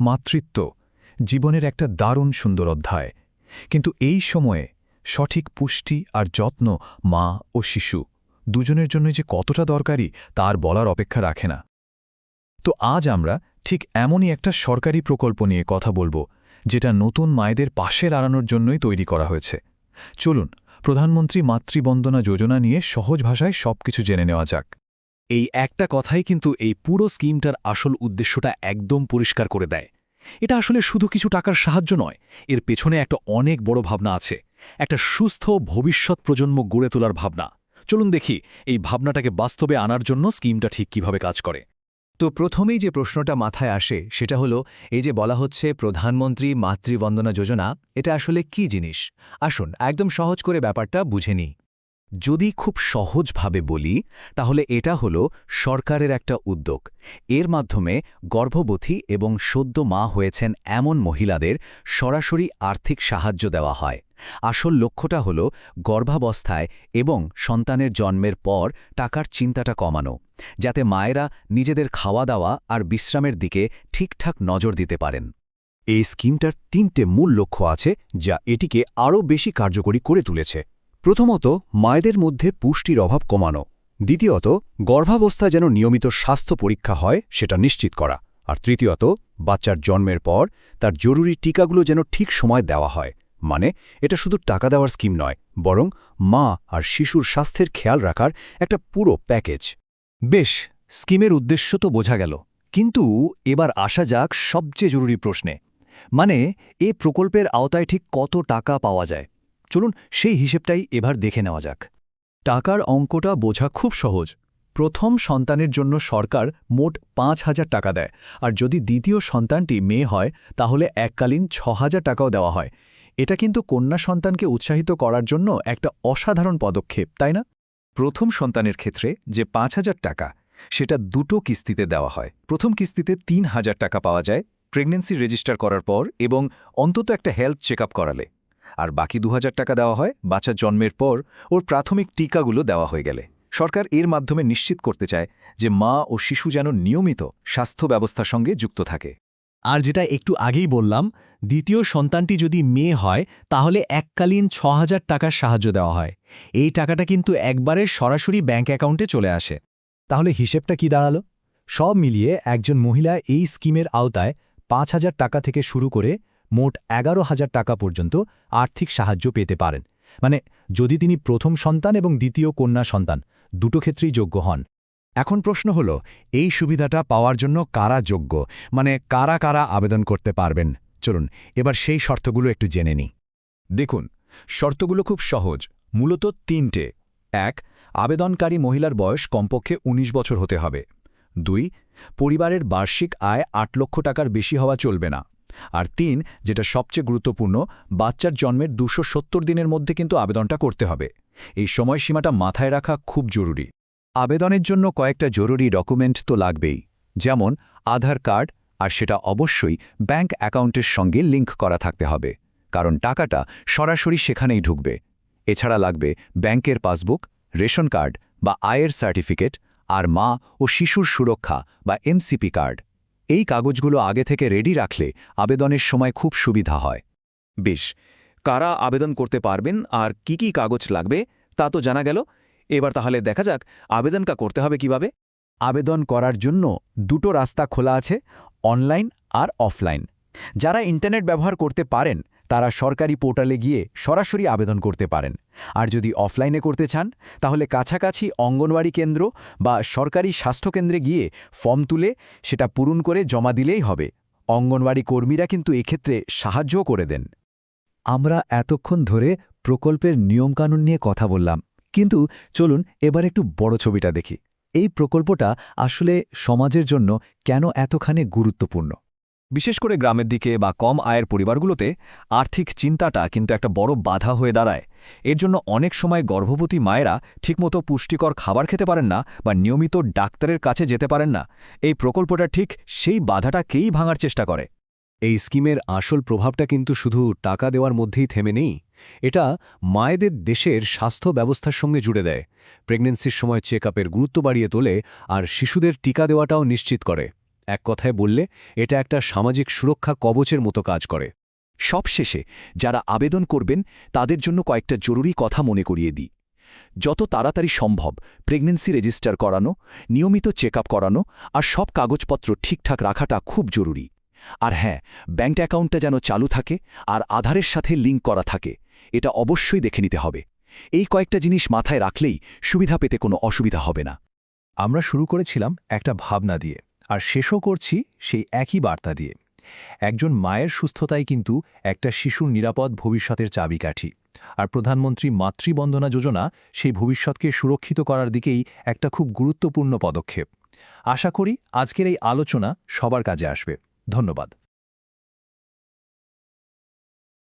মাতৃত্ব জীবনের একটা দারুণ সুন্দর অধ্যায়, কিন্তু এই সময়ে সঠিক পুষ্টি আর যত্ন মা ও শিশু দুজনের জন্য যে কতটা দরকারি তার বলার অপেক্ষা রাখে না। তো আজ আমরা ঠিক এমনই একটা সরকারি প্রকল্প নিয়ে কথা বলবো, যেটা নতুন মায়েদের পাশে দাঁড়ানোর জন্যই তৈরি করা হয়েছে। চলুন প্রধানমন্ত্রী মাতৃবন্দনা যোজনা নিয়ে সহজ ভাষায় সবকিছু জেনে নেওয়া যাক। এই একটা কথাই কিন্তু এই পুরো স্কিমটার আসল উদ্দেশ্যটা একদম পরিষ্কার করে দেয়। এটা আসলে শুধু কিছু টাকার সাহায্য নয়, এর পেছনে একটা অনেক বড় ভাবনা আছে, একটা সুস্থ ভবিষ্যৎ প্রজন্ম গড়ে তোলার ভাবনা। চলুন দেখি এই ভাবনাটাকে বাস্তবে আনার জন্য স্কিমটা ঠিক কিভাবে কাজ করে। তো প্রথমেই যে প্রশ্নটা মাথায় আসে সেটা হলো, এই যে বলা হচ্ছে প্রধানমন্ত্রী মাতৃবন্দনা যোজনা, এটা আসলে কি জিনিস? আসুন একদম সহজ করে ব্যাপারটা বুঝে নিই। যদি খুব সহজভাবে বলি তাহলে এটা হলো সরকারের একটা উদ্যোগ। এর মাধ্যমে গর্ভবতী এবং সদ্য মা হয়েছেন এমন মহিলাদের সরাসরি আর্থিক সাহায্য দেওয়া হয়। আসল লক্ষ্যটা হলো গর্ভাবস্থায় এবং সন্তানের জন্মের পর টাকার চিন্তাটা কমানো, যাতে মায়েরা নিজেদের খাওয়া দাওয়া আর বিশ্রামের দিকে ঠিকঠাক নজর দিতে পারেন। এই স্কিমটার 3টে মূল লক্ষ্য আছে, যা এটিকে আরও বেশি কার্যকরী করে তুলেছে। প্রথমত, মায়েদের মধ্যে পুষ্টির অভাব কমানো। দ্বিতীয়ত, গর্ভাবস্থায় যেন নিয়মিত স্বাস্থ্য পরীক্ষা হয় সেটা নিশ্চিত করা। আর তৃতীয়ত, বাচ্চার জন্মের পর তার জরুরি টিকাগুলো যেন ঠিক সময় দেওয়া হয়। মানে এটা শুধু টাকা দেওয়ার স্কিম নয়, বরং মা আর শিশুর স্বাস্থ্যের খেয়াল রাখার একটা পুরো প্যাকেজ। বেশ, স্কিমের উদ্দেশ্য তো বোঝা গেল, কিন্তু এবার আসা যাক সবচেয়ে জরুরি প্রশ্নে। মানে এ প্রকল্পের আওতায় ঠিক কত টাকা পাওয়া যায়? চলুন সেই হিসেবটাই এবার দেখে নেওয়া যাক। টাকার অঙ্কটা বোঝা খুব সহজ। প্রথম সন্তানের জন্য সরকার মোট ৫,০০০ টাকা দেয়, আর যদি দ্বিতীয় সন্তানটি মেয়ে হয় তাহলে এককালীন ৬,০০০ টাকাও দেওয়া হয়। এটা কিন্তু কন্যা সন্তানকে উৎসাহিত করার জন্য একটা অসাধারণ পদক্ষেপ, তাই না? প্রথম সন্তানের ক্ষেত্রে যে ৫,০০০ টাকা, সেটা দুটো কিস্তিতে দেওয়া হয়। প্রথম কিস্তিতে ৩,০০০ টাকা পাওয়া যায় প্রেগন্যান্সি রেজিস্টার করার পর এবং অন্তত একটা হেলথ চেকআপ করালে। আর বাকি ২,০০০ টাকা দেওয়া হয় বাচ্চা জন্মের পর ওর প্রাথমিক টিকাগুলো দেওয়া হয়ে গেলে। সরকার এর মাধ্যমে নিশ্চিত করতে চায় যে মা ও শিশু যেন নিয়মিত স্বাস্থ্য ব্যবস্থার সঙ্গে যুক্ত থাকে। আর যেটা একটু আগেই বললাম, দ্বিতীয় সন্তানটি যদি মেয়ে হয় তাহলে এককালীন ৬,০০০ টাকার সাহায্য দেওয়া হয়। এই টাকাটা কিন্তু একবারে সরাসরি ব্যাঙ্ক অ্যাকাউন্টে চলে আসে। তাহলে হিসেবটা কি দাঁড়ালো? সব মিলিয়ে একজন মহিলা এই স্কিমের আওতায় ৫,০০০ টাকা থেকে শুরু করে মোট ১১,০০০ টাকা পর্যন্ত আর্থিক সাহায্য পেতে পারেন। মানে যদি তিনি প্রথম সন্তান এবং দ্বিতীয় কন্যা সন্তান দুটো ক্ষেত্রেই যোগ্য হন। এখন প্রশ্ন হল, এই সুবিধাটা পাওয়ার জন্য কারা যোগ্য, মানে কারা কারা আবেদন করতে পারবেন? চলুন এবার সেই শর্তগুলো একটু জেনে নিই। দেখুন, শর্তগুলো খুব সহজ, মূলত ৩টে। ১. আবেদনকারী মহিলার বয়স কমপক্ষে ১৯ বছর হতে হবে। ২. পরিবারের বার্ষিক আয় ৮ লক্ষ টাকার বেশি হওয়া চলবে না। আর ৩, যেটা সবচেয়ে গুরুত্বপূর্ণ, বাচ্চার জন্মের ২৭০ দিনের মধ্যে কিন্তু আবেদনটা করতে হবে। এই সময়সীমাটা মাথায় রাখা খুব জরুরি। আবেদনের জন্য কয়েকটা জরুরি ডকুমেন্ট তো লাগবেই, যেমন আধার কার্ড, আর সেটা অবশ্যই ব্যাঙ্ক অ্যাকাউন্টের সঙ্গে লিঙ্ক করা থাকতে হবে, কারণ টাকাটা সরাসরি সেখানেই ঢুকবে। এছাড়া লাগবে ব্যাঙ্কের পাসবুক, রেশন কার্ড বা আয়ের সার্টিফিকেট, আর মা ও শিশুর সুরক্ষা বা এমসিপি কার্ড। এই কাগজগুলো আগে থেকে রেডি রাখলে আবেদনের সময় খুব সুবিধা হয়। বেশ, কারা আবেদন করতে পারবেন আর কি কি কাগজ লাগবে তা তো জানা গেল। এবার তাহলে দেখা যাক আবেদনটা করতে হবে কিভাবে। আবেদন করার জন্য দুটো রাস্তা খোলা আছে, অনলাইন আর অফলাইন। যারা ইন্টারনেট ব্যবহার করতে পারেন তারা সরকারি পোর্টালে গিয়ে সরাসরি আবেদন করতে পারেন। আর যদি অফলাইনে করতে চান তাহলে কাছাকাছি অঙ্গনওয়াড়ি কেন্দ্র বা সরকারি স্বাস্থ্যকেন্দ্রে গিয়ে ফর্ম তুলে সেটা পূরণ করে জমা দিলেই হবে। অঙ্গনওয়াড়ি কর্মীরা কিন্তু এক্ষেত্রে সাহায্যও করে দেন। আমরা এতক্ষণ ধরে প্রকল্পের নিয়মকানুন নিয়ে কথা বললাম, কিন্তু চলুন এবার একটু বড় ছবিটা দেখি। এই প্রকল্পটা আসলে সমাজের জন্য কেন এতখানি গুরুত্বপূর্ণ? বিশেষ করে গ্রামের দিকে বা কম আয়ের পরিবারগুলোতে আর্থিক চিন্তাটা কিন্তু একটা বড় বাধা হয়ে দাঁড়ায়। এর জন্য অনেক সময় গর্ভবতী মায়েরা ঠিকমতো পুষ্টিকর খাবার খেতে পারেন না বা নিয়মিত ডাক্তারের কাছে যেতে পারেন না। এই প্রকল্পটা ঠিক সেই বাধাটাকেই ভাঙার চেষ্টা করে। এই স্কিমের আসল প্রভাবটা কিন্তু শুধু টাকা দেওয়ার মধ্যেই থেমে নেই, এটা মায়েদের দেশের স্বাস্থ্য ব্যবস্থার সঙ্গে জুড়ে দেয়। প্রেগন্যান্সির সময় চেকআপের গুরুত্ব বাড়িয়ে তোলে আর শিশুদের টিকা দেওয়াটাও নিশ্চিত করে। এক কথায় বললে এটা একটা সামাজিক সুরক্ষা কবচের মতো কাজ করে। সবশেষে যারা আবেদন করবেন তাদের জন্য কয়েকটা জরুরি কথা মনে করিয়ে দিই। যত তাড়াতাড়ি সম্ভব প্রেগন্যান্সি রেজিস্টার করানো, নিয়মিত চেক করানো আর সব কাগজপত্র ঠিকঠাক রাখাটা খুব জরুরি। আর হ্যাঁ, ব্যাঙ্ক অ্যাকাউন্টটা যেন চালু থাকে আর আধারের সাথে লিঙ্ক করা থাকে, এটা অবশ্যই দেখে নিতে হবে। এই কয়েকটা জিনিস মাথায় রাখলেই সুবিধা পেতে কোনো অসুবিধা হবে না। আমরা শুরু করেছিলাম একটা ভাবনা দিয়ে, আর শেষও করছি সেই একই বার্তা দিয়ে। একজন মায়ের সুস্থতাই কিন্তু একটা শিশুর নিরাপদ ভবিষ্যতের চাবিকাঠি, আর প্রধানমন্ত্রী মাতৃবন্দনা যোজনা সেই ভবিষ্যৎকে সুরক্ষিত করার দিকেই একটা খুব গুরুত্বপূর্ণ পদক্ষেপ। আশা করি আজকের এই আলোচনা সবার কাজে আসবে। ধন্যবাদ।